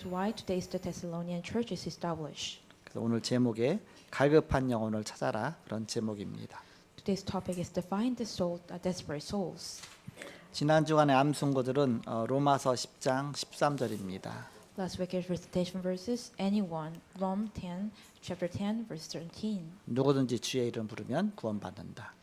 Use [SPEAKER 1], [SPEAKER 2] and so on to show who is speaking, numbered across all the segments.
[SPEAKER 1] why today's the Thessalonian church is established.
[SPEAKER 2] 그래서 오늘 제목에 갈급한 영혼을 찾아라 그런 제목입니다.
[SPEAKER 1] Today's topic is Find the soul, desperate souls.
[SPEAKER 2] 지난 주간의 암송고들은 로마서 10장 13절입니다.
[SPEAKER 1] Last week's recitation verses, anyone, Rome 10, chapter 10, verse 13.
[SPEAKER 2] 누구든지 주의 이름 부르면 구원받는다.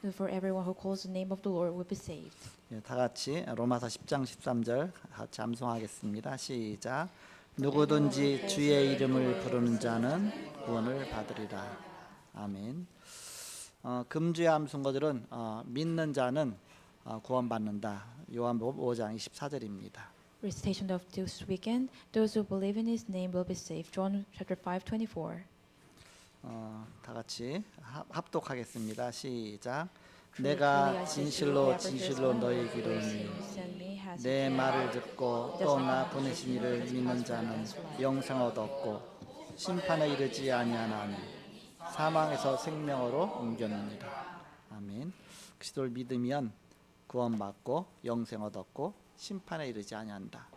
[SPEAKER 1] For everyone who calls the name of the Lord will be saved.
[SPEAKER 2] 다 같이 로마서 10장 13절 같이 암송하겠습니다. 시작. 누구든지 주의 이름을 부르는 자는 구원을 받으리라. 아멘. 금주의 암송고들은 믿는 자는 구원받는다. 요한복음 5장 24절입니다.
[SPEAKER 1] Recitation of this weekend, those who believe in His name will be saved. John chapter 5:24.
[SPEAKER 2] 다 같이 합독하겠습니다. 시작. 내가 진실로 너희에게 이르노니 내 말을 듣고 또 나 보내신 이를 믿는 자는 영생을 얻었고 심판에 이르지 아니하나니 사망에서 생명으로 옮겼느니라. 아멘. 그리스도를 믿으면 구원받고 영생 얻었고 심판에 이르지 아니한다.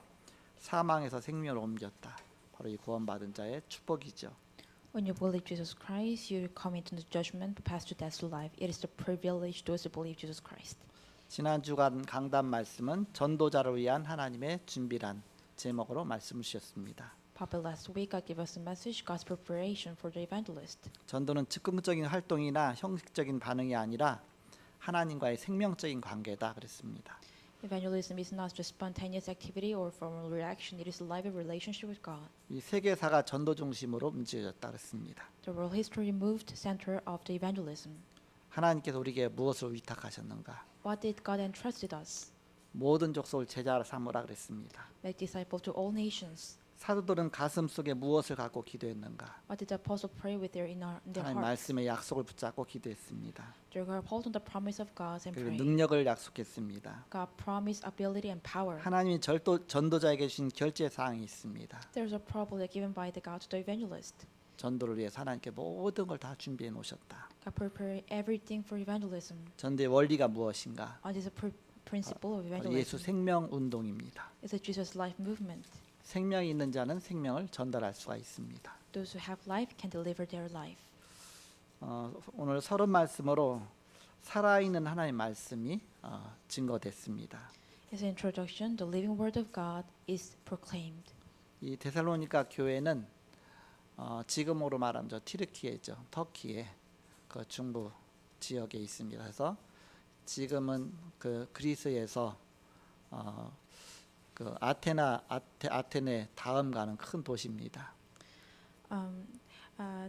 [SPEAKER 2] 사망에서 생명으로 옮겼다. 바로 이 구원받은 자의 축복이죠.
[SPEAKER 1] When you believe Jesus Christ, you come into the judgment, pass to death to life. It is the privilege those who believe Jesus Christ.
[SPEAKER 2] 지난 주간 강단 말씀은 전도자를 위한 하나님의 준비란 제목으로 말씀을 주셨습니다.
[SPEAKER 1] Papa last week God gave us a message, God's preparation for the evangelist.
[SPEAKER 2] 전도는 즉흥적인 활동이나 형식적인 반응이 아니라 하나님과의 생명적인 관계다 그랬습니다.
[SPEAKER 1] Evangelism is not just spontaneous activity or formal reaction. It is a lively relationship with God.
[SPEAKER 2] 이 세계사가 전도 중심으로 움직여졌다 그랬습니다.
[SPEAKER 1] The world history moved center of the evangelism.
[SPEAKER 2] 하나님께서 우리에게 무엇을 위탁하셨는가?
[SPEAKER 1] What did God entrusted us?
[SPEAKER 2] 모든 족속을 제자로 삼으라 그랬습니다.
[SPEAKER 1] Make disciples to all nations.
[SPEAKER 2] 사도들은 가슴 속에 무엇을 갖고 기도했는가?
[SPEAKER 1] What did the apostle pray with their in their
[SPEAKER 2] 하나님
[SPEAKER 1] hearts?
[SPEAKER 2] 말씀의 약속을 붙잡고 기도했습니다.
[SPEAKER 1] They were hold on the promise of God and
[SPEAKER 2] 그리고
[SPEAKER 1] pray.
[SPEAKER 2] 능력을 약속했습니다.
[SPEAKER 1] God promised ability and power.
[SPEAKER 2] 하나님이 전도자에게 주신 결제 사항이 있습니다.
[SPEAKER 1] There's a proposal given by the God to the evangelist.
[SPEAKER 2] 전도를 위해서 하나님께 모든 걸 다 준비해 놓으셨다.
[SPEAKER 1] God prepared everything for evangelism.
[SPEAKER 2] 전도의 원리가 무엇인가?
[SPEAKER 1] What is the principle of
[SPEAKER 2] 예수
[SPEAKER 1] evangelism?
[SPEAKER 2] 생명 운동입니다.
[SPEAKER 1] It's a Jesus life movement.
[SPEAKER 2] 생명이 있는 자는 생명을 전달할 수가 있습니다.
[SPEAKER 1] Those who have life can deliver their life.
[SPEAKER 2] 오늘 서론 말씀으로 살아있는 하나님 말씀이 증거됐습니다.
[SPEAKER 1] As an introduction, the living word of God is proclaimed.
[SPEAKER 2] 이 데살로니가 교회는 지금으로 말하면 저 튀르키예죠. 터키의 그 중부 지역에 있습니다. 그래서 지금은 그 그리스에서 그 아테네 다음 가는 큰 도시입니다.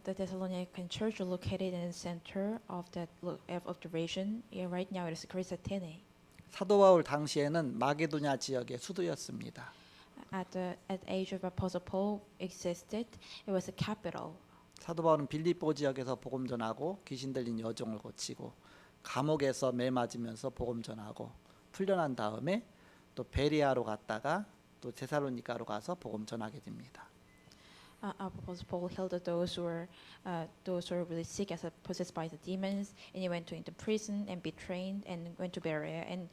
[SPEAKER 1] The Thessalonican church is located in the center of the region. Right now, it is Greece Athene.
[SPEAKER 2] 사도 바울 당시에는 마게도냐 지역의 수도였습니다.
[SPEAKER 1] At the age of Apostle Paul existed, it was a capital.
[SPEAKER 2] 사도 바울은 빌립보 지역에서 복음 전하고 귀신 들린 여종을 고치고 감옥에서 매 맞으면서 복음 전하고 풀려난 다음에 또 베리아로 갔다가 또 데살로니가로 가서 복음 전하게 됩니다.
[SPEAKER 1] Apostle Paul healed those who were really sick as possessed by the demons, and he went into prison and betrayed and went to Berea, and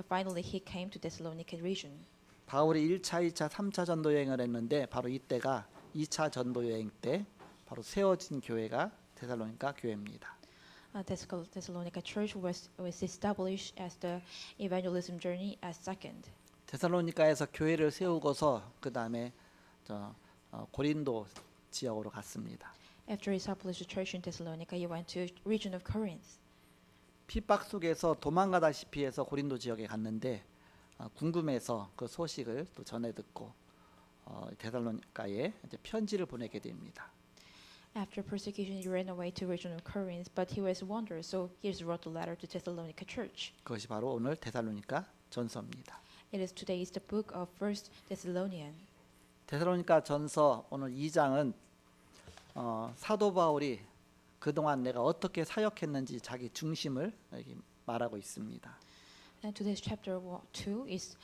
[SPEAKER 1] finally he came to Thessalonica region.
[SPEAKER 2] 바울이 1차, 2차, 3차 전도 여행을 했는데 바로 이때가 2차 전도 여행 때 바로 세워진 교회가 데살로니가 교회입니다.
[SPEAKER 1] Thessalonica church was established as the evangelism journey as second.
[SPEAKER 2] 데살로니가에서 교회를 세우고서 그 다음에 고린도 지역으로 갔습니다.
[SPEAKER 1] After he established the church in Thessalonica, he went to region of Corinth.
[SPEAKER 2] 핍박 속에서 도망가다시피 해서 고린도 지역에 갔는데 궁금해서 그 소식을 또 전해 듣고 데살로니가에 이제 편지를 보내게 됩니다.
[SPEAKER 1] After persecution, he ran away to region of Corinth, but he was wandered, so he wrote a letter to Thessalonica church.
[SPEAKER 2] 그것이 바로 오늘 데살로니가 전서입니다.
[SPEAKER 1] It is today is the book of First Thessalonian.
[SPEAKER 2] 데살로니가 전서 오늘 2장은 사도 바울이 그동안 내가 어떻게 사역했는지 자기 중심을 여기 말하고 있습니다.
[SPEAKER 1] And today's chapter 2 is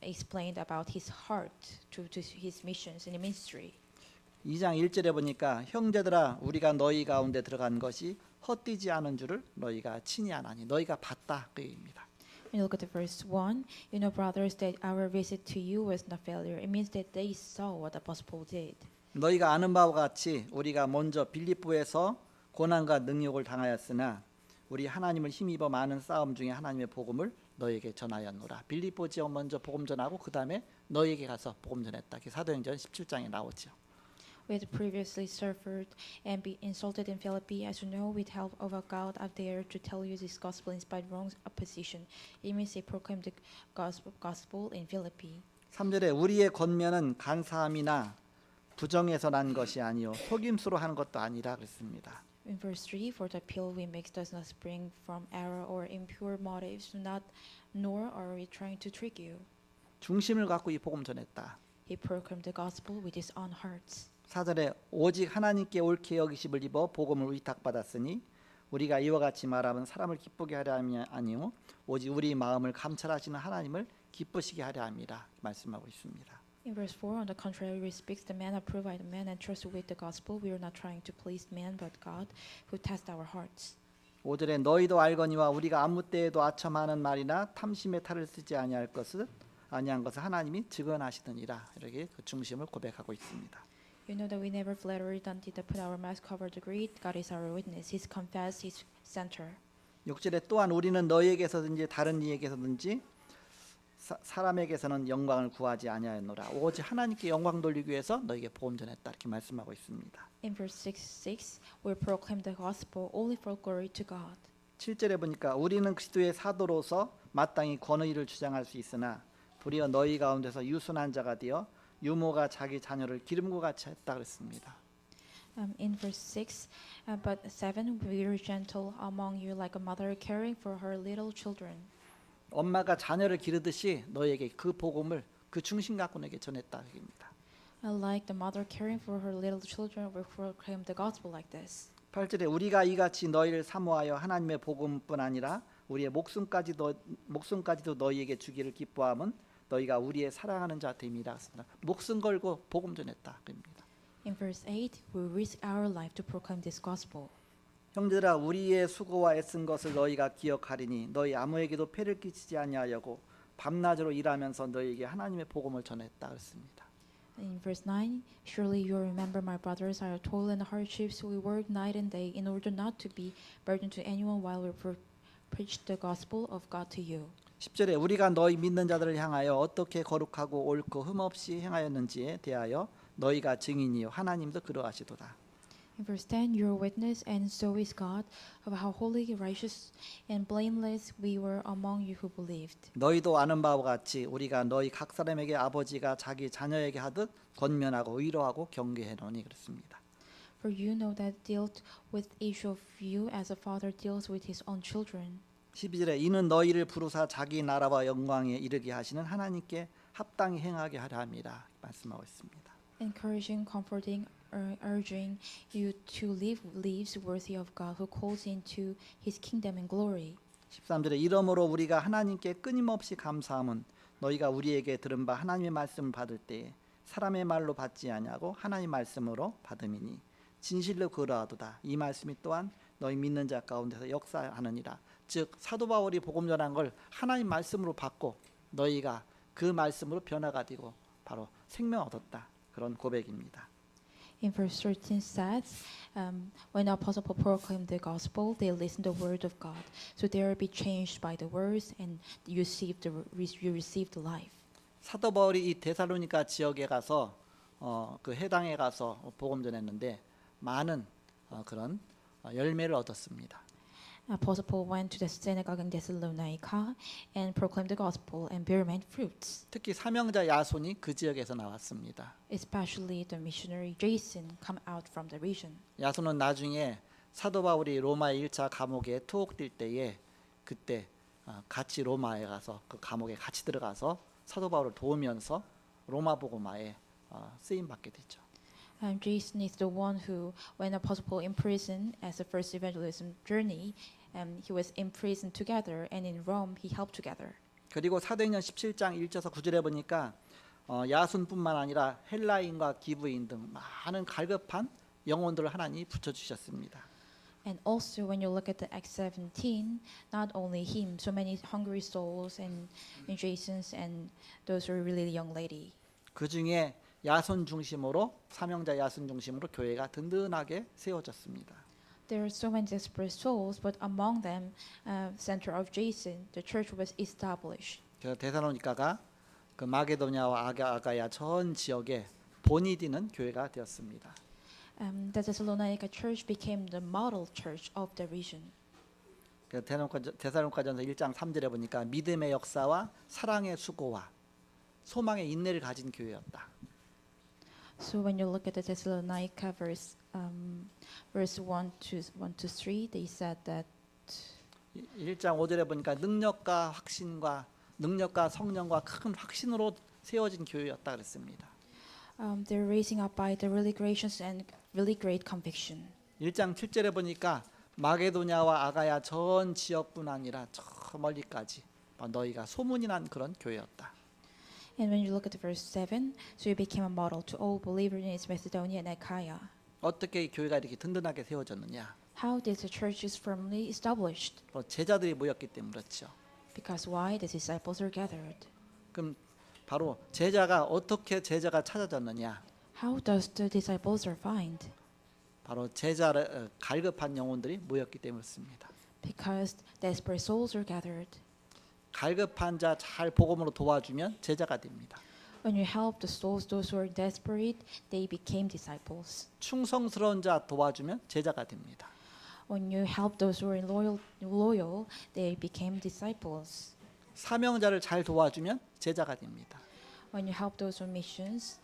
[SPEAKER 1] explained about his heart to his missions and ministry.
[SPEAKER 2] 2장 1절에 보니까 형제들아 우리가 너희 가운데 들어간 것이 헛되지 않은 줄을 너희가 친히 아나니 너희가 봤다 그 얘기입니다.
[SPEAKER 1] When you look at the verse 1, you know, brothers, that our visit to you was not failure. It means that they saw what the apostle did.
[SPEAKER 2] 너희가 아는 바와 같이 우리가 먼저 빌립보에서 고난과 능욕을 당하였으나 우리 하나님을 힘입어 많은 싸움 중에 하나님의 복음을 너희에게 전하였노라. 빌립보 지역 먼저 복음 전하고 그 다음에 너희에게 가서 복음 전했다. 이게 사도행전 17장에 나오죠.
[SPEAKER 1] We had previously suffered and be insulted in Philippi. As you know, with help of our God out there to tell you this gospel in spite of wrong opposition. It means they proclaimed the gospel in Philippi.
[SPEAKER 2] 3절에 우리의 권면은 간사함이나 부정에서 난 것이 아니요 속임수로 하는 것도 아니라 그랬습니다.
[SPEAKER 1] In verse 3, for the appeal we make does not spring from error or impure motives, nor are we trying to trick you.
[SPEAKER 2] 중심을 갖고 이 복음 전했다.
[SPEAKER 1] He proclaimed the gospel with his own hearts.
[SPEAKER 2] 4절에 오직 하나님께 옳게 여기심을 입어 복음을 위탁받았으니 우리가 이와 같이 말하면 사람을 기쁘게 하려 함이 아니요 오직 우리 마음을 감찰하시는 하나님을 기쁘시게 하려 함이라 말씀하고 있습니다.
[SPEAKER 1] In verse 4, on the contrary, we speak the man approved by the man and trust with the gospel. We are not trying to please man, but God, who tests our hearts.
[SPEAKER 2] 5절에 너희도 알거니와 우리가 아무 때에도 아첨하는 말이나 탐심의 탈을 쓰지 아니한 것을 하나님이 증언하시느니라. 이렇게 그 중심을 고백하고 있습니다.
[SPEAKER 1] You know that we never flattered nor did put our mouth covered the greed. God is our witness. He's confessed his center.
[SPEAKER 2] 6절에 또한 우리는 너희에게서든지 다른 이에게서든지 사람에게서는 영광을 구하지 아니하였노라. 오직 하나님께 영광 돌리기 위해서 너희에게 복음 전했다. 이렇게 말씀하고 있습니다.
[SPEAKER 1] In verse 6, we proclaim the gospel only for glory to God.
[SPEAKER 2] 7절에 보니까 우리는 그리스도의 사도로서 마땅히 권의를 주장할 수 있으나 도리어 너희 가운데서 유순한 자가 되어 유모가 자기 자녀를 기름과 같이 했다 그랬습니다.
[SPEAKER 1] In verse 6, but 7, we are gentle among you like a mother caring for her little children.
[SPEAKER 2] 엄마가 자녀를 기르듯이 너희에게 그 복음을 그 중심 갖고 너에게 전했다 얘기입니다.
[SPEAKER 1] Like the mother caring for her little children, we proclaim the gospel like this.
[SPEAKER 2] 8절에 우리가 이같이 너희를 사모하여 하나님의 복음뿐 아니라 우리의 목숨까지도 너희에게 주기를 기뻐함은 너희가 우리의 사랑하는 자 됨이라 했습니다. 목숨 걸고 복음 전했다 그입니다.
[SPEAKER 1] In verse 8, we risk our life to proclaim this gospel.
[SPEAKER 2] 형제들아 우리의 수고와 애쓴 것을 너희가 기억하리니 너희 아무에게도 폐를 끼치지 아니하려고 밤낮으로 일하면서 너희에게 하나님의 복음을 전했다 그랬습니다.
[SPEAKER 1] In verse 9, surely you remember, my brothers, our toil and hardships. We work night and day in order not to be burdened to anyone while we preach the gospel of God to you.
[SPEAKER 2] 10절에 우리가 너희 믿는 자들을 향하여 어떻게 거룩하고 옳고 흠없이 행하였는지에 대하여 너희가 증인이요 하나님도 그러하시도다.
[SPEAKER 1] In verse 10, you are witness, and so is God, of how holy, righteous, and blameless we were among you who believed.
[SPEAKER 2] 너희도 아는 바와 같이 우리가 너희 각 사람에게 아버지가 자기 자녀에게 하듯 권면하고 위로하고 경계해노니 그렇습니다.
[SPEAKER 1] For you know that dealt with each of you as a father deals with his own children.
[SPEAKER 2] 12절에 이는 너희를 부르사 자기 나라와 영광에 이르게 하시는 하나님께 합당히 행하게 하려 함이라 말씀하고 있습니다.
[SPEAKER 1] Encouraging, comforting, urging you to live lives worthy of God who calls into his kingdom and glory.
[SPEAKER 2] 13절에 이러므로 우리가 하나님께 끊임없이 감사함은 너희가 우리에게 들은 바 하나님의 말씀을 받을 때에 사람의 말로 받지 아니하고 하나님 말씀으로 받음이니 진실로 그러하도다. 이 말씀이 또한 너희 믿는 자 가운데서 역사하느니라. 즉 사도 바울이 복음 전한 걸 하나님 말씀으로 받고 너희가 그 말씀으로 변화가 되고 바로 생명 얻었다. 그런 고백입니다.
[SPEAKER 1] In verse 13 says, when the apostle Paul proclaimed the gospel, they listened to the word of God. So they will be changed by the words, and you received life.
[SPEAKER 2] 사도 바울이 이 데살로니가 지역에 가서 그 해당에 가서 복음 전했는데 많은 그런 열매를 얻었습니다.
[SPEAKER 1] Apostle Paul went to the synagogue in Thessalonica and proclaimed the gospel and bear many fruits.
[SPEAKER 2] 특히 사명자 야손이 그 지역에서 나왔습니다.
[SPEAKER 1] Especially the missionary Jason come out from the region.
[SPEAKER 2] 야손은 나중에 사도 바울이 로마의 1차 감옥에 투옥될 때에 그때 같이 로마에 가서 그 감옥에 같이 들어가서 사도 바울을 도우면서 로마 복음화에 쓰임 받게 됐죠.
[SPEAKER 1] Jason is the one who, when Apostle Paul in prison as the first evangelism journey, he was in prison together, and in Rome he helped together.
[SPEAKER 2] 그리고 사도행전 17장 1절에서 9절에 보니까 야손뿐만 아니라 헬라인과 기브인 등 많은 갈급한 영혼들을 하나님이 붙여 주셨습니다.
[SPEAKER 1] And also, when you look at the Acts 17, not only him, so many hungry souls and Jasons and those who are really young lady.
[SPEAKER 2] 그 중에 야손 중심으로 사명자 야손 중심으로 교회가 든든하게 세워졌습니다.
[SPEAKER 1] There are so many desperate souls, but among them, center of Jason, the church was established.
[SPEAKER 2] 그래서 데살로니가가 그 마게도냐와 아가야 전 지역에 본이 되는 교회가 되었습니다.
[SPEAKER 1] The Thessalonica church became the model church of the region.
[SPEAKER 2] 데살로니가전서 1장 3절에 보니까 믿음의 역사와 사랑의 수고와 소망의 인내를 가진 교회였다.
[SPEAKER 1] So when you look at the Thessalonica verse 1 to 3, they said that
[SPEAKER 2] 1장 5절에 보니까 능력과 성령과 큰 확신으로 세워진 교회였다 그랬습니다.
[SPEAKER 1] they're raising up by the really gracious and really great conviction.
[SPEAKER 2] 1장 7절에 보니까 마게도냐와 아가야 전 지역뿐 아니라 저 멀리까지 너희가 소문이 난 그런 교회였다.
[SPEAKER 1] And when you look at the verse 7, so you became a model to all believers in Macedonia and Achaia.
[SPEAKER 2] 어떻게 이 교회가 이렇게 든든하게 세워졌느냐?
[SPEAKER 1] How did the church is firmly established?
[SPEAKER 2] 제자들이 모였기 때문에 그렇죠.
[SPEAKER 1] Because why? The disciples are gathered.
[SPEAKER 2] 그럼 바로 어떻게 제자가 찾아졌느냐?
[SPEAKER 1] How does the disciples are find?
[SPEAKER 2] 바로 제자를 갈급한 영혼들이 모였기 때문이었습니다.
[SPEAKER 1] Because desperate souls are gathered.
[SPEAKER 2] 갈급한 자 잘 복음으로 도와주면 제자가 됩니다.
[SPEAKER 1] When you help the souls, those who are desperate, they became disciples.
[SPEAKER 2] 충성스러운 자 도와주면 제자가 됩니다.
[SPEAKER 1] When you help those who are loyal, they became disciples.
[SPEAKER 2] 사명자를 잘 도와주면 제자가 됩니다.
[SPEAKER 1] When you help those on missions,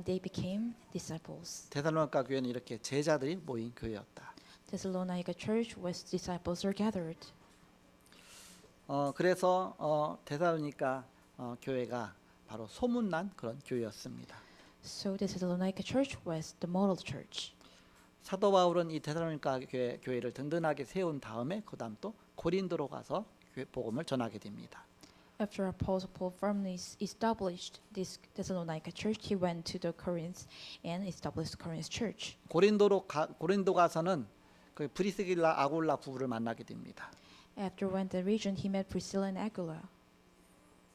[SPEAKER 1] they became disciples.
[SPEAKER 2] 데살로니가 교회는 이렇게 제자들이 모인 교회였다.
[SPEAKER 1] Thessalonica church was disciples are gathered.
[SPEAKER 2] 그래서 데살로니가 교회가 바로 소문난 그런 교회였습니다.
[SPEAKER 1] So the Thessalonica church was the model church.
[SPEAKER 2] 사도 바울은 이 데살로니가 교회를 든든하게 세운 다음에 그다음 또 고린도로 가서 복음을 전하게 됩니다.
[SPEAKER 1] After Apostle Paul firmly established this Thessalonica church, he went to the Corinth and established Corinth church.
[SPEAKER 2] 고린도 가서는 그 브리스길라 아굴라 부부를 만나게 됩니다.
[SPEAKER 1] After went the region, he met Priscilla and Aquila.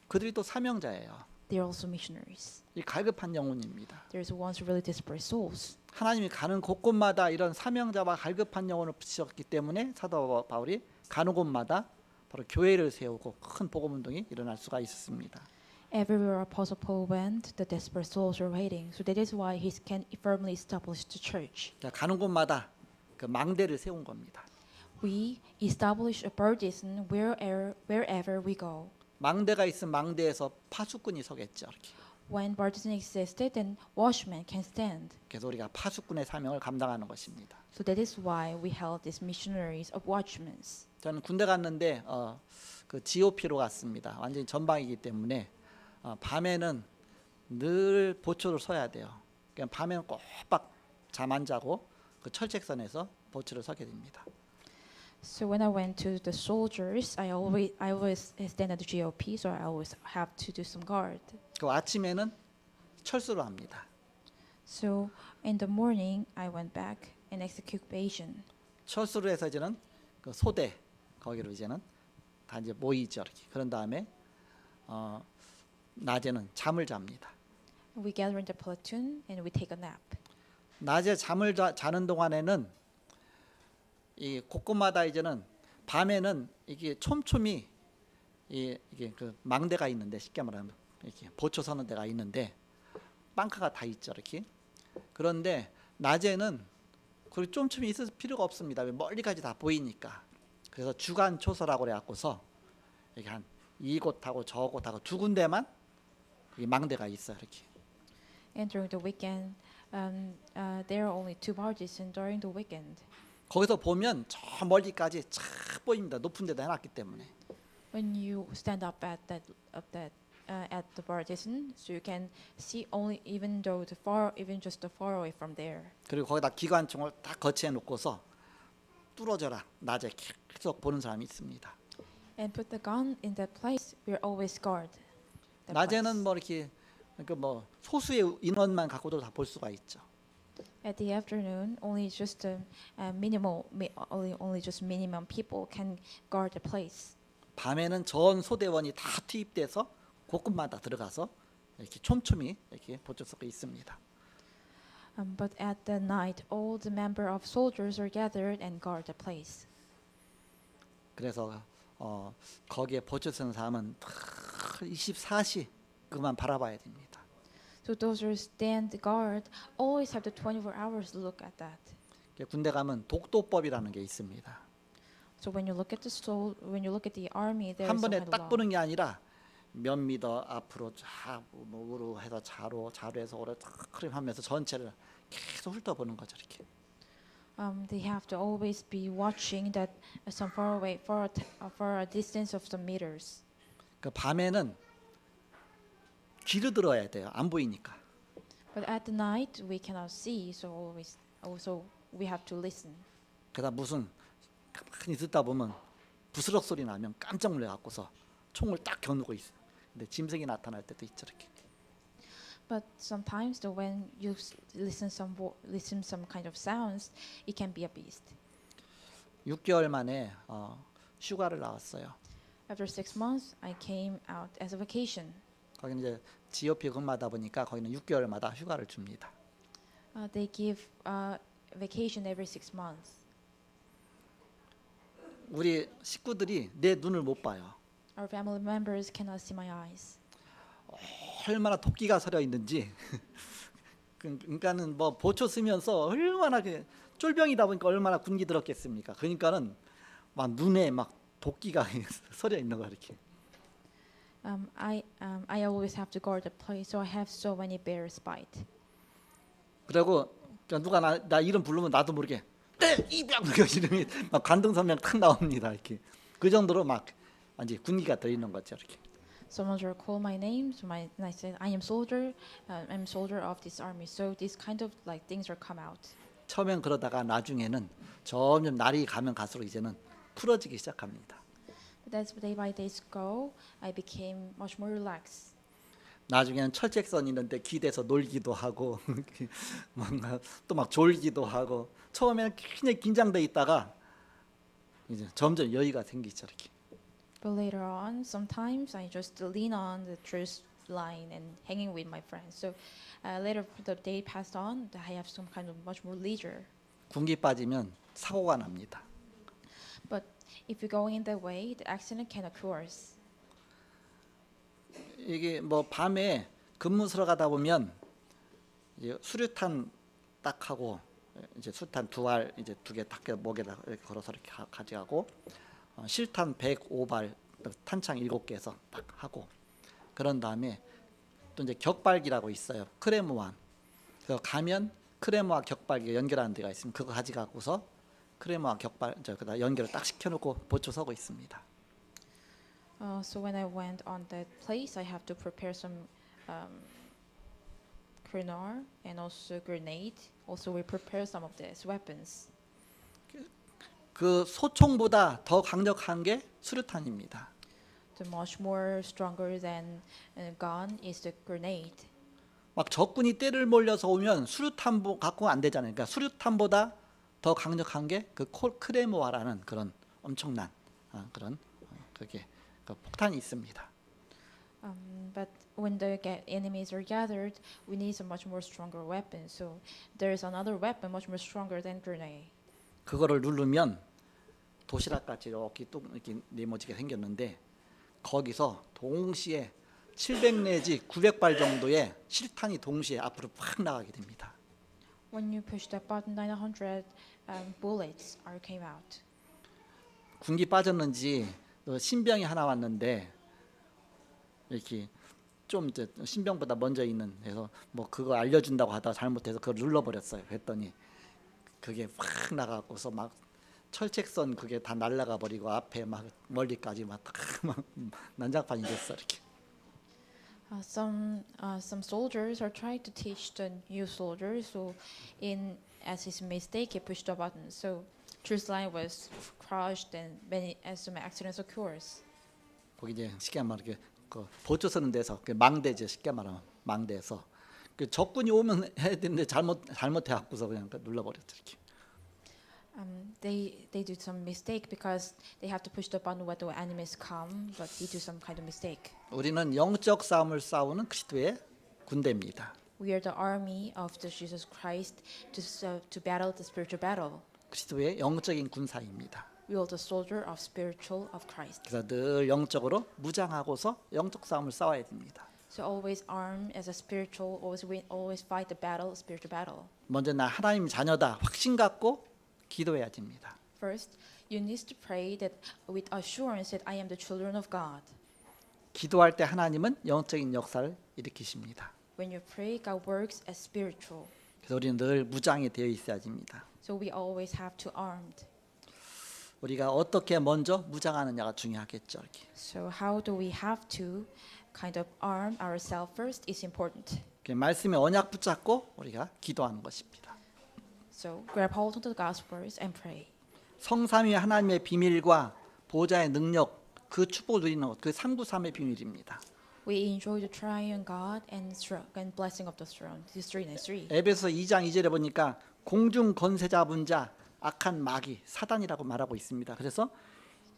[SPEAKER 2] 그들이 또 사명자예요.
[SPEAKER 1] They are also missionaries.
[SPEAKER 2] 이 갈급한 영혼입니다.
[SPEAKER 1] There's ones really desperate souls.
[SPEAKER 2] 하나님이 가는 곳곳마다 이런 사명자와 갈급한 영혼을 붙이셨기 때문에 사도 바울이 가는 곳마다 바로 교회를 세우고 큰 복음 운동이 일어날 수가 있었습니다.
[SPEAKER 1] Everywhere Apostle Paul went, the desperate souls were waiting. So that is why he can firmly establish the church.
[SPEAKER 2] 가는 곳마다 그 망대를 세운 겁니다.
[SPEAKER 1] We establish a partisan wherever we go.
[SPEAKER 2] 망대가 있으면 망대에서 파수꾼이 서겠죠. 이렇게.
[SPEAKER 1] When partisan existed, then watchmen can stand.
[SPEAKER 2] 그래서 우리가 파수꾼의 사명을 감당하는 것입니다.
[SPEAKER 1] So that is why we held these missionaries of watchmen.
[SPEAKER 2] 저는 군대 갔는데 그 GOP로 갔습니다. 완전히 전방이기 때문에 밤에는 늘 보초를 서야 돼요. 그러니까 밤에는 꼬박 잠 안 자고 그 철책선에서 보초를 서게 됩니다.
[SPEAKER 1] So when I went to the soldiers, I always stand at the GOP, so I always have to do some guard.
[SPEAKER 2] 그 아침에는 철수를 합니다.
[SPEAKER 1] So in the morning, I went back and execute patient.
[SPEAKER 2] 철수를 해서 이제는 그 소대 거기로 이제는 다 이제 모이죠. 이렇게. 그런 다음에 낮에는 잠을 잡니다.
[SPEAKER 1] We gather in the platoon and we take a nap.
[SPEAKER 2] 낮에 잠을 자는 동안에는 이 곳곳마다 이제는 밤에는 이게 촘촘히 이게 그 망대가 있는데 쉽게 말하면 이렇게 보초 서는 데가 있는데 빵카가 다 있죠. 이렇게. 그런데 낮에는 그 촘촘히 있을 필요가 없습니다. 멀리까지 다 보이니까. 그래서 주간 초소라고 그래갖고서 이렇게 한 이곳하고 저곳하고 두 군데만 이 망대가 있어 이렇게.
[SPEAKER 1] And during the weekend, there are only two partisans during the weekend.
[SPEAKER 2] 거기서 보면 저 멀리까지 쫙 보입니다. 높은 데다 해놨기 때문에.
[SPEAKER 1] When you stand up at the partisan, so you can see only even just the far away from there.
[SPEAKER 2] 그리고 거기다 기관총을 다 거치해 놓고서 뚫어져라 낮에 계속 보는 사람이 있습니다.
[SPEAKER 1] And put the gun in that place. We are always guard. that
[SPEAKER 2] 낮에는
[SPEAKER 1] place.
[SPEAKER 2] 뭐 이렇게 그 뭐 소수의 인원만 갖고도 다 볼 수가 있죠.
[SPEAKER 1] At the afternoon, only just only just minimum people can guard the place.
[SPEAKER 2] 밤에는 전 소대원이 다 투입돼서 곳곳마다 들어가서 이렇게 촘촘히 이렇게 보초석에 있습니다.
[SPEAKER 1] But at the night, all the member of soldiers are gathered and guard the place.
[SPEAKER 2] 그래서 거기에 보초서는 사람은 24시 그만 바라봐야 됩니다.
[SPEAKER 1] So those who stand guard always have the 24 hours to look at that.
[SPEAKER 2] 군대 가면 독도법이라는 게 있습니다.
[SPEAKER 1] So when you look at when you look at the army, there
[SPEAKER 2] 한
[SPEAKER 1] is some
[SPEAKER 2] 번에
[SPEAKER 1] kind of
[SPEAKER 2] 딱
[SPEAKER 1] law.
[SPEAKER 2] 보는 게 아니라 몇 미터 앞으로 좌우로 해서 좌로해서 오래 하면서 전체를 계속 훑어보는 거죠 이렇게.
[SPEAKER 1] They have to always be watching that some far away, for a distance of some meters.
[SPEAKER 2] 그 밤에는 귀로 들어야 돼요. 안 보이니까.
[SPEAKER 1] But at the night, we cannot see, so also we have to listen.
[SPEAKER 2] 그러다 무슨 가만히 듣다 보면 부스럭 소리 나면 깜짝 놀래 갖고서 총을 딱 겨누고 있어. 근데 짐승이 나타날 때도 있죠 이렇게.
[SPEAKER 1] But sometimes, when you listen some kind of sounds, it can be a beast.
[SPEAKER 2] 6개월 만에 휴가를 나왔어요.
[SPEAKER 1] After 6 months, I came out as a vacation.
[SPEAKER 2] 거기는 이제 GOP 근무하다 보니까 거기는 6개월마다 휴가를 줍니다.
[SPEAKER 1] They give vacation every 6 months.
[SPEAKER 2] 우리 식구들이 내 눈을 못 봐요.
[SPEAKER 1] Our family members cannot see my eyes.
[SPEAKER 2] 얼마나 도끼가 서려 있는지. 그러니까는 뭐 보초 쓰면서 얼마나 그 쫄병이다 보니까 얼마나 군기 들었겠습니까. 그러니까는 막 눈에 막 도끼가 서려 있는 거 이렇게.
[SPEAKER 1] I always have to guard the place, so I have so many bears bite.
[SPEAKER 2] 그리고 누가 나 이름 부르면 나도 모르게 이병 이름이 막 관등성명 탁 나옵니다 이렇게. 그 정도로 막 완전 군기가 들 있는 거죠 이렇게.
[SPEAKER 1] Someone will call my name, and I said, I am soldier. I'm soldier of this army. So these kind of like things will come out.
[SPEAKER 2] 처음엔 그러다가 나중에는 점점 날이 가면 갈수록 이제는 풀어지기 시작합니다.
[SPEAKER 1] But as day by days go, I became much more relaxed.
[SPEAKER 2] 나중에는 철책선 있는데 기대서 놀기도 하고 뭔가 또 막 졸기도 하고 처음에는 굉장히 긴장돼 있다가 이제 점점 여유가 생기죠 이렇게.
[SPEAKER 1] But later on, sometimes I just lean on the truce line and hanging with my friends. So later the day passed on, I have some kind of much more leisure.
[SPEAKER 2] 군기 빠지면 사고가 납니다.
[SPEAKER 1] But if you go in that way, the accident can occur.
[SPEAKER 2] 이게 뭐 밤에 근무스러 가다 보면 이제 수류탄 딱 하고 이제 수탄 두 알 이제 두 개 딱 목에다 이렇게 걸어서 이렇게 가져가고 실탄 105발 탄창 7개에서 딱 하고 그런 다음에 또 이제 격발기라고 있어요. 크레모와. 그래서 가면 크레모와 격발기 연결하는 데가 있으면 그거 가져가고서 크레모와 격발 그다 연결을 딱 시켜놓고 보초 서고 있습니다.
[SPEAKER 1] So when I went on that place, I have to prepare some grenade and also grenade. Also, we prepare some of these weapons.
[SPEAKER 2] 그 소총보다 더 강력한 게 수류탄입니다.
[SPEAKER 1] The much more stronger than a gun is the grenade.
[SPEAKER 2] 막 적군이 때를 몰려서 오면 수류탄 갖고 안 되잖아요. 그러니까 수류탄보다 더 강력한 게 그 크레모아라는 그런 엄청난 그런 그게 그 폭탄이 있습니다.
[SPEAKER 1] But when the enemies are gathered, we need some much more stronger weapons. So there is another weapon much more stronger than grenade.
[SPEAKER 2] 그거를 누르면 도시락같이 이렇게 네모지게 생겼는데 거기서 동시에 700 내지 900발 정도의 실탄이 동시에 앞으로 팍 나가게 됩니다.
[SPEAKER 1] When you push that button, 900 bullets came out.
[SPEAKER 2] 군기 빠졌는지 신병이 하나 왔는데 이렇게 좀 이제 신병보다 먼저 있는 그래서 뭐 그거 알려준다고 하다가 잘못해서 그걸 눌러버렸어요. 그랬더니 그게 확 나가고서 막 철책선 그게 다 날아가 버리고 앞에 막 멀리까지 막 난장판이 됐어 이렇게.
[SPEAKER 1] Some soldiers are trying to teach the new soldiers. So, as his mistake, he pushed the button. So, truce line was crushed and some accidents occurs.
[SPEAKER 2] 거기 이제 쉽게 말하면 그 보초 서는 데서 그 망대죠. 쉽게 말하면 망대에서 그 적군이 오면 해야 되는데 잘못해 갖고서 그냥 눌러버렸죠 이렇게.
[SPEAKER 1] They do some mistake because they have to push the button when the enemies come, but they do some kind of mistake.
[SPEAKER 2] 우리는 영적 싸움을 싸우는 그리스도의 군대입니다.
[SPEAKER 1] We are the army of the Jesus Christ to battle the spiritual battle.
[SPEAKER 2] 그리스도의 영적인 군사입니다.
[SPEAKER 1] We are the soldier of spiritual of Christ.
[SPEAKER 2] 그래서 늘 영적으로 무장하고서 영적 싸움을 싸워야 됩니다.
[SPEAKER 1] So always armed as a spiritual, always fight the battle, spiritual battle.
[SPEAKER 2] 먼저 나 하나님 자녀다 확신 갖고 기도해야 됩니다.
[SPEAKER 1] First, you need to pray that with assurance that I am the children of God.
[SPEAKER 2] 기도할 때 하나님은 영적인 역사를 일으키십니다.
[SPEAKER 1] When you pray, God works as spiritual.
[SPEAKER 2] 그래서 우리는 늘 무장이 되어 있어야 됩니다.
[SPEAKER 1] So we always have to armed.
[SPEAKER 2] 우리가 어떻게 먼저 무장하느냐가 중요하겠죠. 이렇게.
[SPEAKER 1] So how do we have to kind of arm ourselves first is important.
[SPEAKER 2] 말씀의 언약 붙잡고 우리가 기도하는 것입니다.
[SPEAKER 1] So grab hold of the Gospels and pray.
[SPEAKER 2] 성삼위 하나님의 비밀과 보좌의 능력 그 축복을 누리는 것, 그 삼구삼의 비밀입니다.
[SPEAKER 1] We enjoy the triune God and blessing of the throne. This 393.
[SPEAKER 2] 에베소 2장 2절에 보니까 공중 권세 잡은 자 악한 마귀 사단이라고 말하고 있습니다. 그래서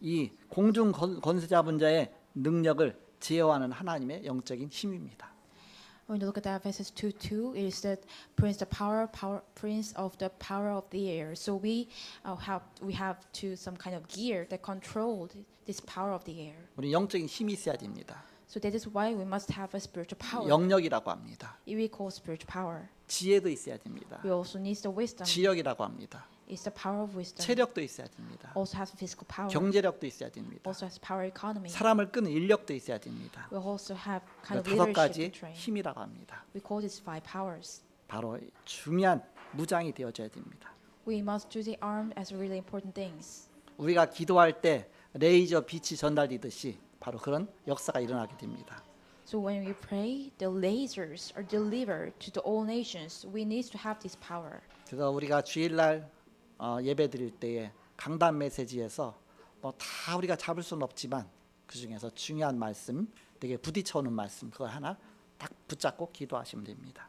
[SPEAKER 2] 이 공중 권세 잡은 자의 능력을 제어하는 하나님의 영적인 힘입니다.
[SPEAKER 1] When you look at Ephesus 2:2, it is that prince of the power of the air. So we have to some kind of gear that controlled this power of the air.
[SPEAKER 2] 우리 영적인 힘이 있어야 됩니다.
[SPEAKER 1] So that is why we must have a spiritual power.
[SPEAKER 2] 영력이라고 합니다.
[SPEAKER 1] It we call spiritual power.
[SPEAKER 2] 지혜도 있어야 됩니다.
[SPEAKER 1] We also need the wisdom.
[SPEAKER 2] 지력이라고 합니다.
[SPEAKER 1] It's the power of wisdom.
[SPEAKER 2] 체력도 있어야 됩니다.
[SPEAKER 1] Also has physical power.
[SPEAKER 2] 경제력도 있어야 됩니다.
[SPEAKER 1] Also has power economy.
[SPEAKER 2] 사람을 끄는 인력도 있어야 됩니다.
[SPEAKER 1] We also have kind of
[SPEAKER 2] 다섯
[SPEAKER 1] leadership
[SPEAKER 2] 가지
[SPEAKER 1] to train.
[SPEAKER 2] 힘이라고 합니다.
[SPEAKER 1] We call this 5 powers.
[SPEAKER 2] 바로 중요한 무장이 되어져야 됩니다.
[SPEAKER 1] We must do the armed as really important things.
[SPEAKER 2] 우리가 기도할 때 레이저 빛이 전달되듯이 바로 그런 역사가 일어나게 됩니다.
[SPEAKER 1] So when we pray, the lasers are delivered to the all nations. We need to have this power.
[SPEAKER 2] 그래서 우리가 주일날 예배 드릴 때에 강단 메시지에서 다 우리가 잡을 수는 없지만 그 중에서 중요한 말씀, 되게 부딪혀오는 말씀 그걸 하나 딱 붙잡고 기도하시면 됩니다.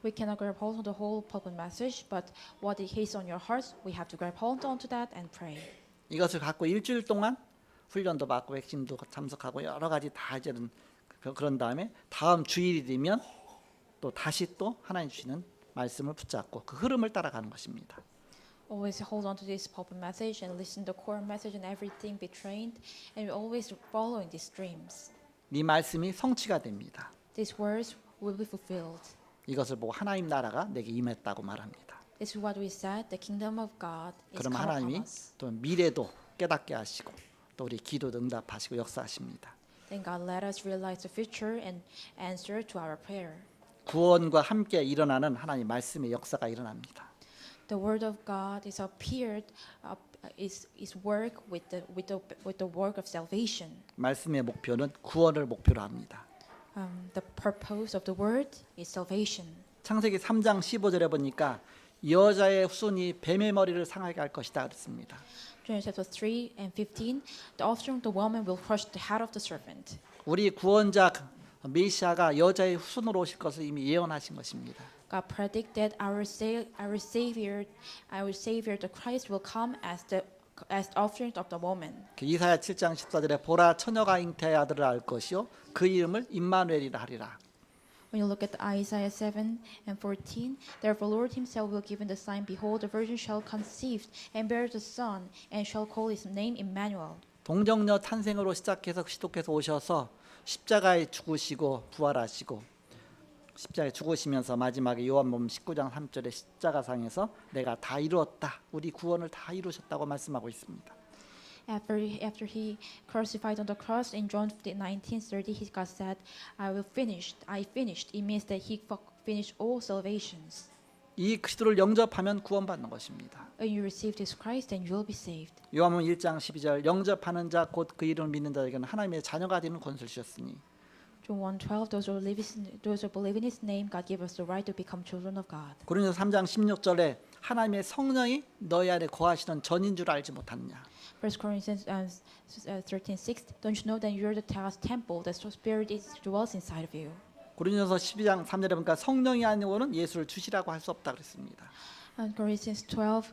[SPEAKER 1] We cannot grab hold of the whole public message, but what it hits on your hearts, we have to grab hold onto that and pray.
[SPEAKER 2] 이것을 갖고 일주일 동안 훈련도 받고 핵심도 참석하고 여러 가지 다 이제는 그런 다음에 다음 주일이 되면 또 다시 또 하나님 주시는 말씀을 붙잡고 그 흐름을 따라가는 것입니다.
[SPEAKER 1] Always hold on to this public message and listen to the core message and everything be trained, and always following these streams.
[SPEAKER 2] 이 말씀이 성취가 됩니다.
[SPEAKER 1] These words will be fulfilled.
[SPEAKER 2] 이것을 보고 하나님 나라가 내게 임했다고 말합니다.
[SPEAKER 1] This is what we said. The kingdom of God is
[SPEAKER 2] 그럼
[SPEAKER 1] come upon
[SPEAKER 2] 하나님이
[SPEAKER 1] us.
[SPEAKER 2] 또 미래도 깨닫게 하시고 또 우리 기도도 응답하시고 역사하십니다.
[SPEAKER 1] Then God let us realize the future and answer to our prayer.
[SPEAKER 2] 구원과 함께 일어나는 하나님 말씀의 역사가 일어납니다.
[SPEAKER 1] The word of God is appeared, is work with the work of salvation.
[SPEAKER 2] 말씀의 목표는 구원을 목표로 합니다.
[SPEAKER 1] The purpose of the word is salvation.
[SPEAKER 2] 창세기 3장 15절에 보니까 여자의 후손이 뱀의 머리를 상하게 할 것이다 그랬습니다.
[SPEAKER 1] Genesis chapter 3 and 15, the offspring of the woman will crush the head of the serpent.
[SPEAKER 2] 우리 구원자 메시아가 여자의 후손으로 오실 것을 이미 예언하신 것입니다.
[SPEAKER 1] God predict that our savior, the Christ, will come as offspring of the woman.
[SPEAKER 2] 이사야 7장 14절에 보라 처녀가 잉태의 아들을 알 것이요 그 이름을 임마누엘이라 하리라.
[SPEAKER 1] When you look at Isaiah 7 and 14, therefore Lord himself will give in the sign, behold, the virgin shall conceive and bear the son, and shall call his name Emmanuel.
[SPEAKER 2] 동정녀 탄생으로 시작해서 그리스도께서 오셔서 십자가에 죽으시고 부활하시고 십자가에 죽으시면서 마지막에 요한복음 19장 3절에 십자가상에서 내가 다 이루었다. 우리 구원을 다 이루셨다고 말씀하고 있습니다.
[SPEAKER 1] After he crucified on the cross in John 19:30, he God said, I finished. It means that he finished all salvations.
[SPEAKER 2] 이 그리스도를 영접하면 구원받는 것입니다.
[SPEAKER 1] When you receive this Christ, then you will be saved.
[SPEAKER 2] 요한복음 1장 12절 영접하는 자 곧 그 이름을 믿는 자에게는 하나님의 자녀가 되는 권세를 주셨으니
[SPEAKER 1] John 1:12, those who believe in his name, God gave us the right to become children of God.
[SPEAKER 2] 고린도서 3장 16절에 하나님의 성령이 너희 안에 거하시는 전인 줄 알지 못하느냐.
[SPEAKER 1] 1 Corinthians 13:6, don't you know that you're the temple, that the Spirit dwells inside of you?
[SPEAKER 2] 고린도서 12장 3절에 보니까 성령이 아니고는 예수를 주시라고 할 수 없다 그랬습니다.
[SPEAKER 1] And Corinthians 12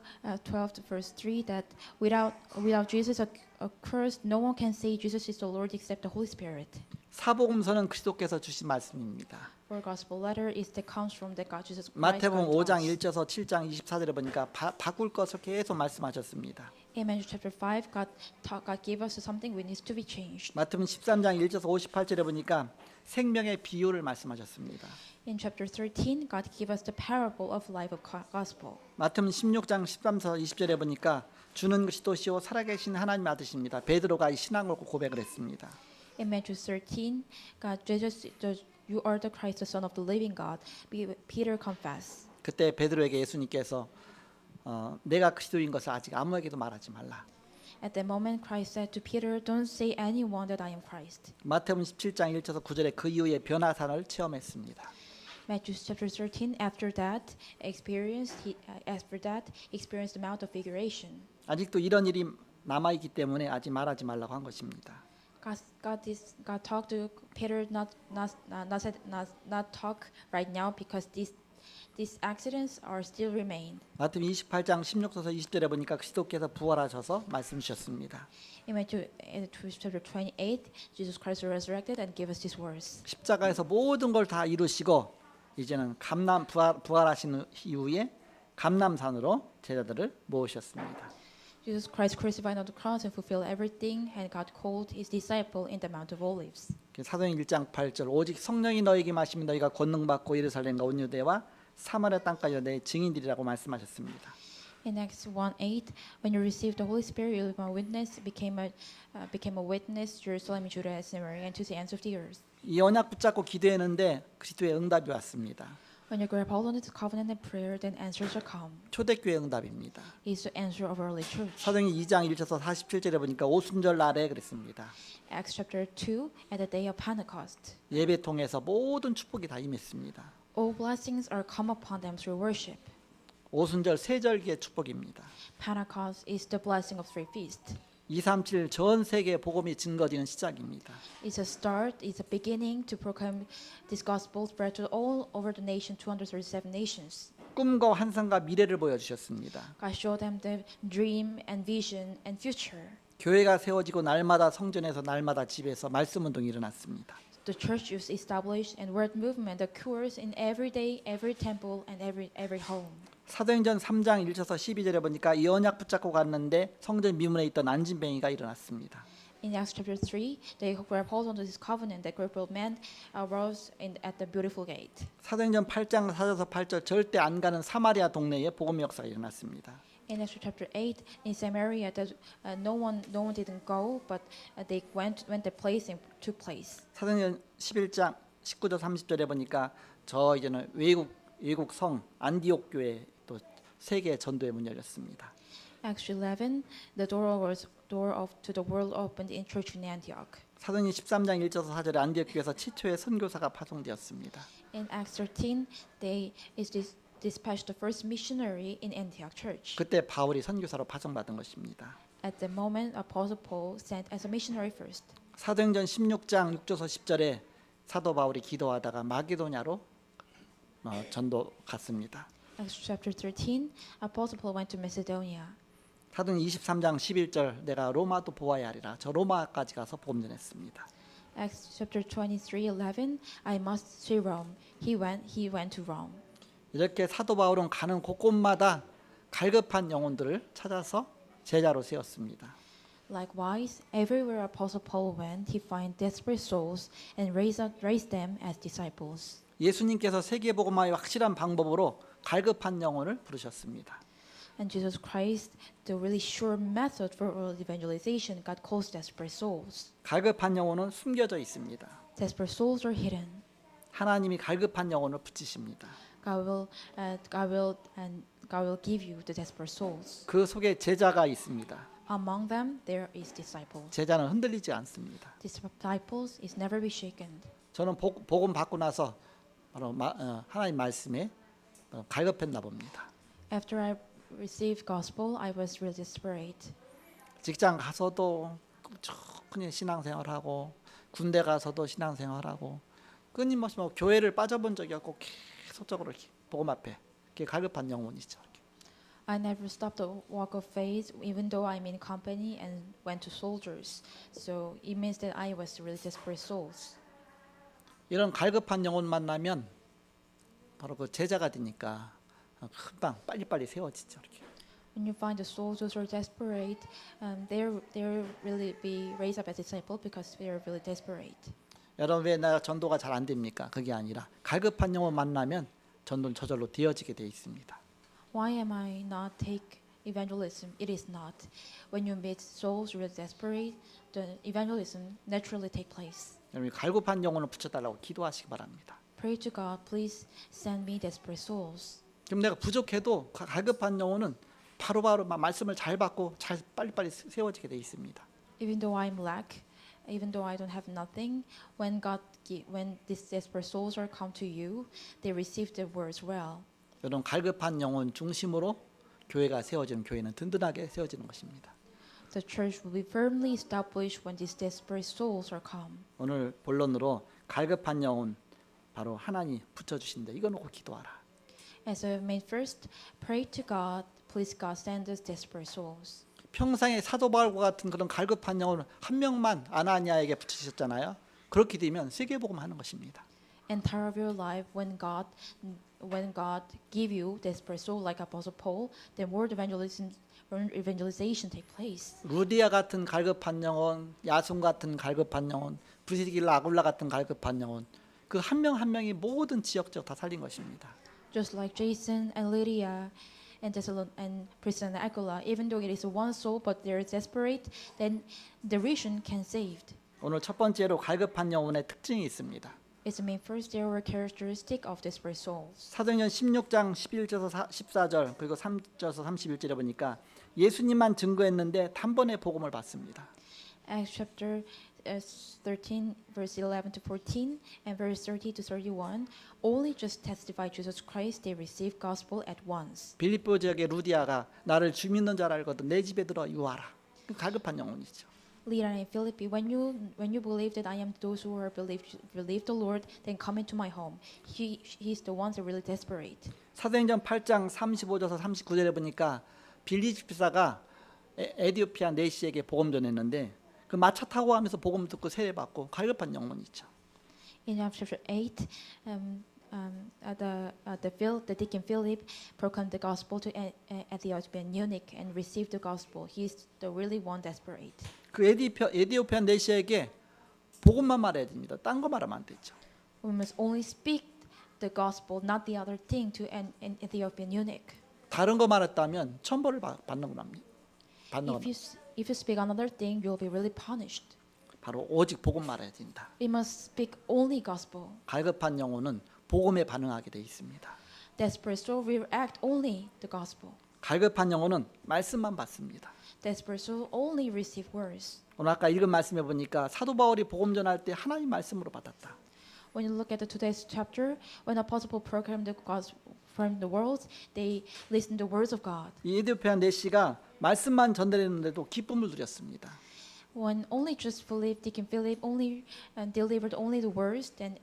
[SPEAKER 1] verse 3 that without Jesus accursed, no one can say Jesus is the Lord except the Holy Spirit.
[SPEAKER 2] 사복음서는 그리스도께서 주신 말씀입니다.
[SPEAKER 1] For gospel letter is that comes from the God Jesus Christ.
[SPEAKER 2] 마태복음
[SPEAKER 1] God
[SPEAKER 2] 5장
[SPEAKER 1] to us.
[SPEAKER 2] 1절에서 7장 24절에 보니까 바꿀 것을 계속 말씀하셨습니다.
[SPEAKER 1] In Matthew chapter 5, God gave us something we need to be changed.
[SPEAKER 2] 마태복음 13장 1절에서 58절에 보니까 생명의 비유를 말씀하셨습니다.
[SPEAKER 1] In chapter 13, God gave us the parable of life of gospel.
[SPEAKER 2] 마태복음 16장 13절 20절에 보니까 주는 그리스도시요 살아계신 하나님 아드십니다. 베드로가 이 신앙을 고백을 했습니다.
[SPEAKER 1] In Matthew 13, you are the Christ, the Son of the living God. Peter confessed.
[SPEAKER 2] 그때 베드로에게 예수님께서 내가 그리스도인 것을 아직 아무에게도 말하지 말라.
[SPEAKER 1] At that moment, Christ said to Peter, "Don't say anyone that I am Christ."
[SPEAKER 2] 마태복음 17장 1절에서 9절에 그 이후에 변화산을 체험했습니다.
[SPEAKER 1] Matthew chapter 13. After that, experienced the Mount of Figuration.
[SPEAKER 2] 아직도 이런 일이 남아 있기 때문에 아직 말하지 말라고 한 것입니다.
[SPEAKER 1] God talked to Peter not talk right now because these accidents are still remain.
[SPEAKER 2] 마태복음 28장 16절에서 20절에 보니까 그리스도께서 부활하셔서 말씀 주셨습니다.
[SPEAKER 1] In Matthew chapter 28, Jesus Christ resurrected and gave us these words.
[SPEAKER 2] 십자가에서 모든 걸 다 이루시고 이제는 부활하신 이후에 감람산으로 제자들을 모으셨습니다.
[SPEAKER 1] Jesus Christ crucified on the cross and fulfilled everything, and God called His disciple in the Mount of Olives.
[SPEAKER 2] 사도행 1장 8절 오직 성령이 너에게 마시면 너희가 권능 받고 예루살렘과 온 유대와 사마리아 땅까지 내 증인들이라고 말씀하셨습니다.
[SPEAKER 1] In Acts 1:8, when you received the Holy Spirit, you became a witness, Jerusalem, Judea, Samaria, and to the ends of the earth.
[SPEAKER 2] 이 언약 붙잡고 기도했는데 그리스도의 응답이 왔습니다.
[SPEAKER 1] When you grab hold on this covenant and prayer, then answers will come.
[SPEAKER 2] 초대교회 응답입니다.
[SPEAKER 1] Is the answer of early church.
[SPEAKER 2] 사도행 2장 1절에서 47절에 보니까 오순절 날에 그랬습니다.
[SPEAKER 1] Acts chapter 2, at the day of Pentecost,
[SPEAKER 2] 예배 통해서 모든 축복이 다 임했습니다.
[SPEAKER 1] all blessings are come upon them through worship.
[SPEAKER 2] 오순절 세절기의 축복입니다.
[SPEAKER 1] Pentecost is the blessing of three feasts.
[SPEAKER 2] 237 전 세계 복음이 증거되는 시작입니다.
[SPEAKER 1] It's a start, it's a beginning to proclaim this gospel spread to all over the nation, 237 nations.
[SPEAKER 2] 꿈과 환상과 미래를 보여주셨습니다.
[SPEAKER 1] God showed them the dream and vision and future.
[SPEAKER 2] 교회가 세워지고 날마다 성전에서 날마다 집에서 말씀 운동이 일어났습니다.
[SPEAKER 1] The church is established and word movement occurs in every day, every temple, and every home.
[SPEAKER 2] 사도행전 3장 1절에서 12절에 보니까 이 언약 붙잡고 갔는데 성전 미문에 있던 안진뱅이가 일어났습니다.
[SPEAKER 1] In Acts chapter 3, they grabbed hold onto this covenant. That crippled man arose at the beautiful gate.
[SPEAKER 2] 사도행전 8장 4절에서 8절 절대 안 가는 사마리아 동네에 복음 역사가 일어났습니다.
[SPEAKER 1] In Acts chapter 8, in Samaria, that no one didn't go, but they went the place and took place.
[SPEAKER 2] 사도행전 11장 19절 30절에 보니까 이제는 외국 성 안디옥 교회 또 세계 전도의 문 열렸습니다.
[SPEAKER 1] Acts 11, the door to the world opened in church in Antioch.
[SPEAKER 2] 사도행전 13장 1절에서 4절에 안디옥 교회에서 최초의 선교사가 파송되었습니다.
[SPEAKER 1] In Acts 13, they dispatched the first missionary in Antioch church.
[SPEAKER 2] 그때 바울이 선교사로 파송받은 것입니다.
[SPEAKER 1] At the moment, Apostle Paul sent as a missionary first.
[SPEAKER 2] 사도행전 16장 6절에서 10절에 사도 바울이 기도하다가 마게도냐로 전도 갔습니다.
[SPEAKER 1] Acts chapter 13, Apostle Paul went to Macedonia.
[SPEAKER 2] 사도행전 23장 11절 내가 로마도 보아야 하리라. 저 로마까지 가서 복음 전했습니다.
[SPEAKER 1] Acts chapter 23:11, I must see Rome. He went to Rome.
[SPEAKER 2] 이렇게 사도 바울은 가는 곳곳마다 갈급한 영혼들을 찾아서 제자로 세웠습니다.
[SPEAKER 1] Likewise, everywhere Apostle Paul went, he found desperate souls and raised them as disciples.
[SPEAKER 2] 예수님께서 세계 복음화의 확실한 방법으로 갈급한 영혼을 부르셨습니다.
[SPEAKER 1] And Jesus Christ, the really sure method for world evangelization, God calls desperate souls.
[SPEAKER 2] 갈급한 영혼은 숨겨져 있습니다.
[SPEAKER 1] Desperate souls are hidden.
[SPEAKER 2] 하나님이 갈급한 영혼을 붙이십니다.
[SPEAKER 1] God will give you the desperate souls.
[SPEAKER 2] 그 속에 제자가 있습니다.
[SPEAKER 1] Among them, there is disciple.
[SPEAKER 2] 제자는 흔들리지 않습니다.
[SPEAKER 1] Disciples is never be shaken.
[SPEAKER 2] 저는 복음 받고 나서 바로 하나님 말씀에 갈급했나 봅니다.
[SPEAKER 1] After I received gospel, I was really desperate.
[SPEAKER 2] 직장 가서도 꾸준히 신앙생활하고 군대 가서도 신앙생활하고 끊임없이 뭐 교회를 빠져본 적이 없고 계속적으로 이렇게 복음 앞에 이렇게 갈급한 영혼이죠.
[SPEAKER 1] I never stopped the walk of faith, even though I'm in company and went to soldiers. So it means that I was really desperate souls.
[SPEAKER 2] 이런 갈급한 영혼 만나면 바로 그 제자가 되니까 금방 빨리빨리 세워지죠. 이렇게.
[SPEAKER 1] When you find the souls who are desperate, they're really be raised up as disciple because they are really desperate.
[SPEAKER 2] 여러분 왜 나 전도가 잘 안 됩니까? 그게 아니라 갈급한 영혼 만나면 전도는 저절로 되어지게 돼 있습니다.
[SPEAKER 1] Why am I not take evangelism? It is not. When you meet souls really desperate, the evangelism naturally take place.
[SPEAKER 2] 여러분 갈급한 영혼을 붙여달라고 기도하시기 바랍니다.
[SPEAKER 1] Pray to God, please send me desperate souls.
[SPEAKER 2] 그럼 내가 부족해도 갈급한 영혼은 바로바로 말씀을 잘 받고 잘 빨리빨리 세워지게 돼 있습니다.
[SPEAKER 1] Even though I'm lack, even though I don't have nothing, when these desperate souls are come to you, they receive the words well.
[SPEAKER 2] 여러분 갈급한 영혼 중심으로 교회가 세워지는 교회는 든든하게 세워지는 것입니다.
[SPEAKER 1] The church will be firmly established when these desperate souls are come.
[SPEAKER 2] 오늘 본론으로 갈급한 영혼 바로 하나님 붙여주신다. 이거 놓고 기도하라.
[SPEAKER 1] As I made first, pray to God, please God send us desperate souls.
[SPEAKER 2] 평상에 사도 바울과 같은 그런 갈급한 영혼을 한 명만 아나니아에게 붙이셨잖아요. 그렇게 되면 세계복음 하는 것입니다.
[SPEAKER 1] Entire of your life, when God give you desperate soul like Apostle Paul, then world evangelization take place.
[SPEAKER 2] 루디아 같은 갈급한 영혼, 야손 같은 갈급한 영혼, 브리스길라 아굴라 같은 갈급한 영혼, 그 한 명 한 명이 모든 지역적 다 살린 것입니다.
[SPEAKER 1] Just like Jason and Lydia and Priscilla and Aquila, even though it is one soul, but they are desperate, then the region can saved.
[SPEAKER 2] 오늘 첫 번째로 갈급한 영혼의 특징이 있습니다.
[SPEAKER 1] It's the main first there were characteristic of desperate souls.
[SPEAKER 2] 사도행전 16장 11절에서 14절 그리고 3절에서 31절에 보니까 예수님만 증거했는데 단번에 복음을 받습니다.
[SPEAKER 1] Acts chapter 13, verse 11 to 14, and verse 30 to 31, only just testify Jesus Christ, they receive gospel at once.
[SPEAKER 2] 빌립보 지역의 루디아가 나를 주 믿는 자라 알거든 내 집에 들어 유하라. 그 갈급한 영혼이죠.
[SPEAKER 1] Lydia and Philippi, when you believe that I am those who are believe the Lord, then come into my home. He's the ones that are really desperate.
[SPEAKER 2] 사도행전 8장 35절에서 39절에 보니까 빌리 집사가 에디오피아 네시에게 복음 전했는데 그 마차 타고 하면서 복음 듣고 세례받고 갈급한 영혼이죠.
[SPEAKER 1] In Acts chapter 8, the deacon Philip proclaimed the gospel to Ethiopian eunuch and received the gospel. He's the really one desperate.
[SPEAKER 2] 그 에디오피아 네시에게 복음만 말해야 됩니다. 딴 거 말하면 안 되죠.
[SPEAKER 1] We must only speak the gospel, not the other thing, to an Ethiopian eunuch.
[SPEAKER 2] 다른 거 말했다면 천벌을 받는 겁니다.
[SPEAKER 1] If you speak another thing, you'll be really punished.
[SPEAKER 2] 바로 오직 복음 말해야 된다.
[SPEAKER 1] We must speak only gospel.
[SPEAKER 2] 갈급한 영혼은 복음에 반응하게 돼 있습니다.
[SPEAKER 1] Desperate soul will act only the gospel.
[SPEAKER 2] 갈급한 영혼은 말씀만 받습니다.
[SPEAKER 1] Desperate soul only receive words.
[SPEAKER 2] 오늘 아까 읽은 말씀해 보니까 사도 바울이 복음 전할 때 하나님 말씀으로 받았다.
[SPEAKER 1] When you look at today's chapter, when Apostle Paul proclaimed the gospel from the world, they listened the words of God.
[SPEAKER 2] 이 에디오피아 네시가 말씀만 전달했는데도 기쁨을 누렸습니다.
[SPEAKER 1] When only just Deacon Philip only delivered only the words, then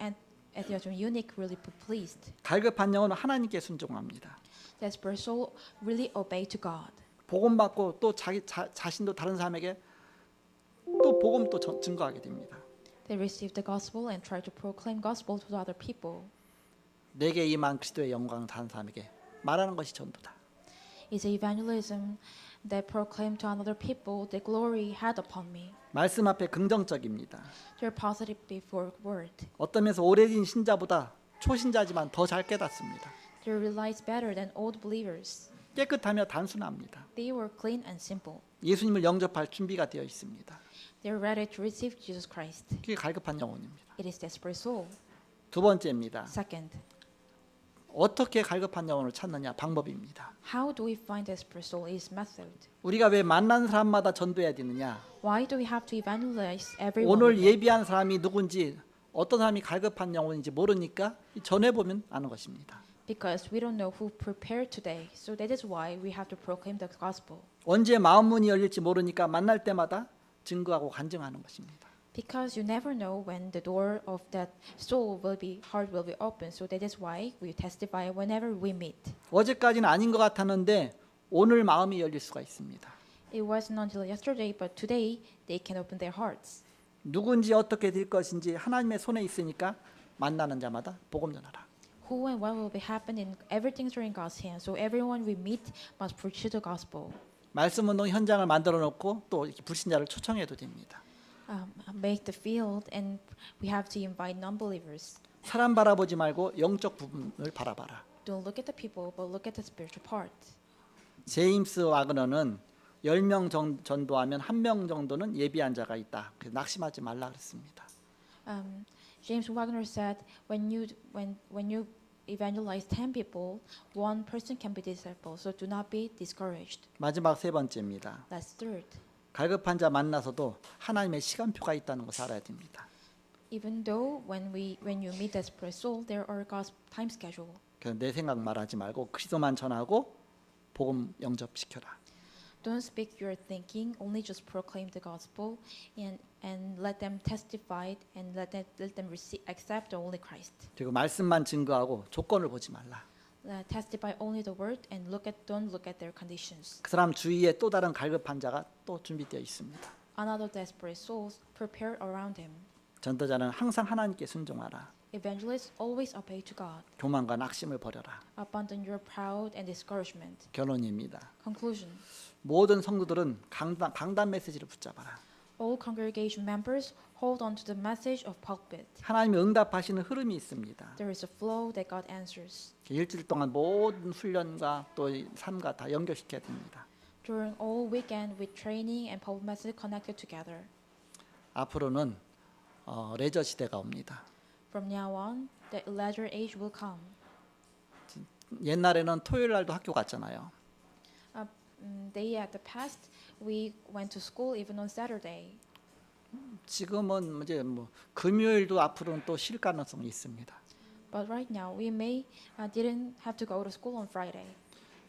[SPEAKER 1] Ethiopian eunuch really pleased.
[SPEAKER 2] 갈급한 영혼은 하나님께 순종합니다.
[SPEAKER 1] Desperate soul really obey to God.
[SPEAKER 2] 복음 받고 또 자신도 다른 사람에게 또 복음 또 증거하게 됩니다.
[SPEAKER 1] They received the gospel and tried to proclaim gospel to other people.
[SPEAKER 2] 내게 임한 그리스도의 영광을 다른 사람에게 말하는 것이 전도다.
[SPEAKER 1] It's evangelism that proclaim to another people the glory had upon me.
[SPEAKER 2] 말씀 앞에 긍정적입니다.
[SPEAKER 1] They're positive before word.
[SPEAKER 2] 어떤 면에서 오래된 신자보다 초신자지만 더 잘 깨닫습니다.
[SPEAKER 1] They realize better than old believers.
[SPEAKER 2] 깨끗하며 단순합니다.
[SPEAKER 1] They were clean and simple.
[SPEAKER 2] 예수님을 영접할 준비가 되어 있습니다.
[SPEAKER 1] They're ready to receive Jesus Christ.
[SPEAKER 2] 그게 갈급한 영혼입니다.
[SPEAKER 1] It is desperate soul.
[SPEAKER 2] 두 번째입니다.
[SPEAKER 1] Second,
[SPEAKER 2] 어떻게 갈급한 영혼을 찾느냐 방법입니다.
[SPEAKER 1] how do we find desperate soul is method.
[SPEAKER 2] 우리가 왜 만난 사람마다 전도해야 되느냐?
[SPEAKER 1] Why do we have to evangelize everyone?
[SPEAKER 2] 오늘 예비한 사람이 누군지 어떤 사람이 갈급한 영혼인지 모르니까 전해 보면 아는 것입니다.
[SPEAKER 1] Because we don't know who prepared today, so that is why we have to proclaim the gospel.
[SPEAKER 2] 언제 마음 문이 열릴지 모르니까 만날 때마다 증거하고 간증하는 것입니다.
[SPEAKER 1] Because you never know when the door of that heart will be open. So that is why we testify whenever we meet.
[SPEAKER 2] 어제까지는 아닌 것 같았는데 오늘 마음이 열릴 수가 있습니다.
[SPEAKER 1] It wasn't until yesterday, but today they can open their hearts.
[SPEAKER 2] 누군지 어떻게 될 것인지 하나님의 손에 있으니까 만나는 자마다 복음 전하라.
[SPEAKER 1] Who and what will be happening, everything's in God's hands. So everyone we meet must preach the gospel.
[SPEAKER 2] 말씀 운동 현장을 만들어 놓고 또 이렇게 불신자를 초청해도 됩니다.
[SPEAKER 1] Make the field, and we have to invite non-believers.
[SPEAKER 2] 사람 바라보지 말고 영적 부분을 바라봐라.
[SPEAKER 1] Don't look at the people, but look at the spiritual part.
[SPEAKER 2] 제임스 와그너는 10명 전도하면 1명 정도는 예비한 자가 있다. 그래서 낙심하지 말라 그랬습니다.
[SPEAKER 1] James Wagner said, when you evangelize 10 people, one person can be disciple. So do not be discouraged.
[SPEAKER 2] 마지막 세 번째입니다.
[SPEAKER 1] That's third.
[SPEAKER 2] 갈급한 자 만나서도 하나님의 시간표가 있다는 것을 알아야 됩니다.
[SPEAKER 1] Even though when you meet desperate soul, there are God's time schedule.
[SPEAKER 2] 그래서 내 생각 말하지 말고 그리스도만 전하고 복음 영접시켜라.
[SPEAKER 1] Don't speak your thinking, only just proclaim the gospel and let them testify and let them accept only Christ.
[SPEAKER 2] 그리고 말씀만 증거하고 조건을 보지 말라.
[SPEAKER 1] Testify only the word and don't look at their conditions.
[SPEAKER 2] 그 사람 주위에 또 다른 갈급한 자가 또 준비되어 있습니다.
[SPEAKER 1] Another desperate souls prepared around him.
[SPEAKER 2] 전도자는 항상 하나님께 순종하라.
[SPEAKER 1] Evangelists always obey to God.
[SPEAKER 2] 교만과 낙심을 버려라.
[SPEAKER 1] Abandon your pride and discouragement.
[SPEAKER 2] 결론입니다.
[SPEAKER 1] Conclusion.
[SPEAKER 2] 모든 성도들은 강단 메시지를 붙잡아라.
[SPEAKER 1] All congregation members hold on to the message of pulpit.
[SPEAKER 2] 하나님이 응답하시는 흐름이 있습니다.
[SPEAKER 1] There is a flow that God answers.
[SPEAKER 2] 일주일 동안 모든 훈련과 또 삶과 다 연결시켜야 됩니다.
[SPEAKER 1] During all weekend with training and pulpit message connected together.
[SPEAKER 2] 앞으로는 레저 시대가 옵니다.
[SPEAKER 1] From now on, the leisure age will come.
[SPEAKER 2] 옛날에는 토요일 날도 학교 갔잖아요.
[SPEAKER 1] They at the past, we went to school even on Saturday.
[SPEAKER 2] 지금은 이제 금요일도 앞으로는 또 쉴 가능성이 있습니다.
[SPEAKER 1] But right now, we didn't have to go to school on Friday.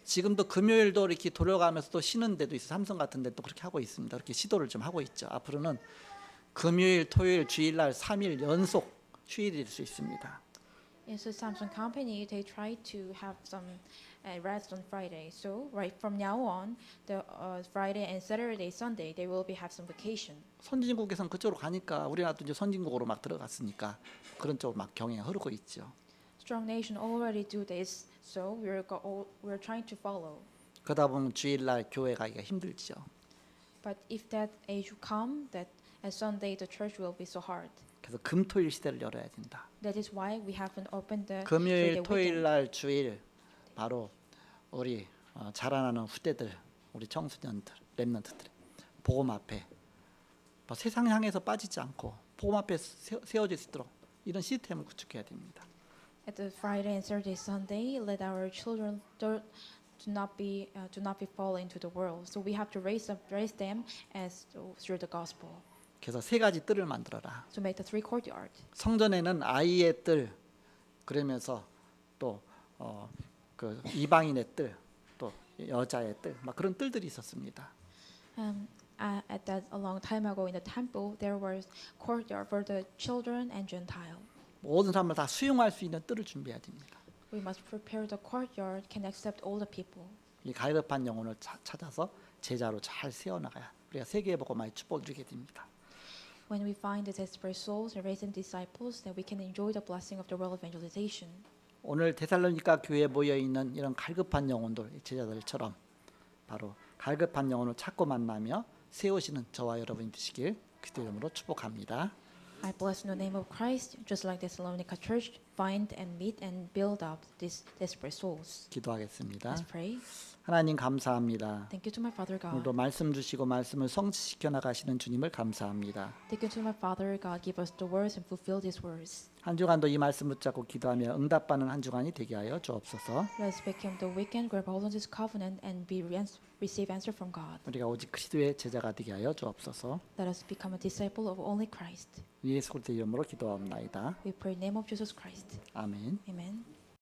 [SPEAKER 2] 지금도 금요일도 이렇게 돌아가면서 또 쉬는 데도 있어. 삼성 같은 데도 그렇게 하고 있습니다. 그렇게 시도를 좀 하고 있죠. 앞으로는 금요일, 토요일, 주일날 3일 연속 휴일일 수 있습니다.
[SPEAKER 1] It's a Samsung company. They try to have some rest on Friday. So right from now on, the Friday and Saturday, Sunday, they will have some vacation.
[SPEAKER 2] 선진국에선 그쪽으로 가니까 우리나라도 이제 선진국으로 막 들어갔으니까 그런 쪽으로 막 경향이 흐르고 있죠.
[SPEAKER 1] Strong nation already do this, so we're trying to follow.
[SPEAKER 2] 그러다 보면 주일날 교회 가기가 힘들죠.
[SPEAKER 1] But if that age come, that at Sunday the church will be so hard.
[SPEAKER 2] 그래서 금토일 시대를 열어야 된다.
[SPEAKER 1] That is why we haven't opened the
[SPEAKER 2] 금요일,
[SPEAKER 1] Friday
[SPEAKER 2] 토요일
[SPEAKER 1] weekend.
[SPEAKER 2] 날 주일 바로 우리 자라나는 후대들, 우리 청소년들, 렘넌트들 복음 앞에 세상 향해서 빠지지 않고 복음 앞에 세워질 수 있도록 이런 시스템을 구축해야 됩니다.
[SPEAKER 1] At the Friday and Saturday, Sunday, let our children do not be fall into the world. So we have to raise them as through the gospel.
[SPEAKER 2] 그래서 세 가지 뜰을 만들어라.
[SPEAKER 1] So make the three courtyard.
[SPEAKER 2] 성전에는 아이의 뜰, 그러면서 또 그 이방인의 뜰, 또 여자의 뜰, 막 그런 뜰들이 있었습니다.
[SPEAKER 1] At that a long time ago in the temple, there was courtyard for the children and Gentile.
[SPEAKER 2] 모든 사람을 다 수용할 수 있는 뜰을 준비해야 됩니다.
[SPEAKER 1] We must prepare the courtyard can accept all the people.
[SPEAKER 2] 이 갈급한 영혼을 찾아서 제자로 잘 세워나가야 우리가 세계에 보고 많이 축복을 누리게 됩니다.
[SPEAKER 1] When we find the desperate souls and raise them disciples, then we can enjoy the blessing of the world evangelization.
[SPEAKER 2] 오늘 데살로니가 교회에 모여 있는 이런 갈급한 영혼들, 제자들처럼 바로 갈급한 영혼을 찾고 만나며 세우시는 저와 여러분이 되시길 그리스도 이름으로 축복합니다.
[SPEAKER 1] I bless in the name of Christ, just like Thessalonica Church, find and meet and build up these desperate souls.
[SPEAKER 2] 기도하겠습니다.
[SPEAKER 1] Let's pray.
[SPEAKER 2] 하나님 감사합니다.
[SPEAKER 1] Thank you to my Father God.
[SPEAKER 2] 오늘도 말씀 주시고 말씀을 성취시켜 나가시는 주님을 감사합니다.
[SPEAKER 1] Thank you to my Father God. Give us the words and fulfill these words.
[SPEAKER 2] 한 주간도 이 말씀 붙잡고 기도하며 응답받는 한 주간이 되게 하여 주옵소서.
[SPEAKER 1] Let us become the weekend, grab hold of this covenant, and receive answer from God.
[SPEAKER 2] 우리가 오직 그리스도의 제자가 되게 하여 주옵소서.
[SPEAKER 1] Let us become a disciple of only Christ.
[SPEAKER 2] 예수 그리스도 이름으로 기도하옵나이다.
[SPEAKER 1] We pray in the name of Jesus Christ.
[SPEAKER 2] 아멘.
[SPEAKER 1] Amen.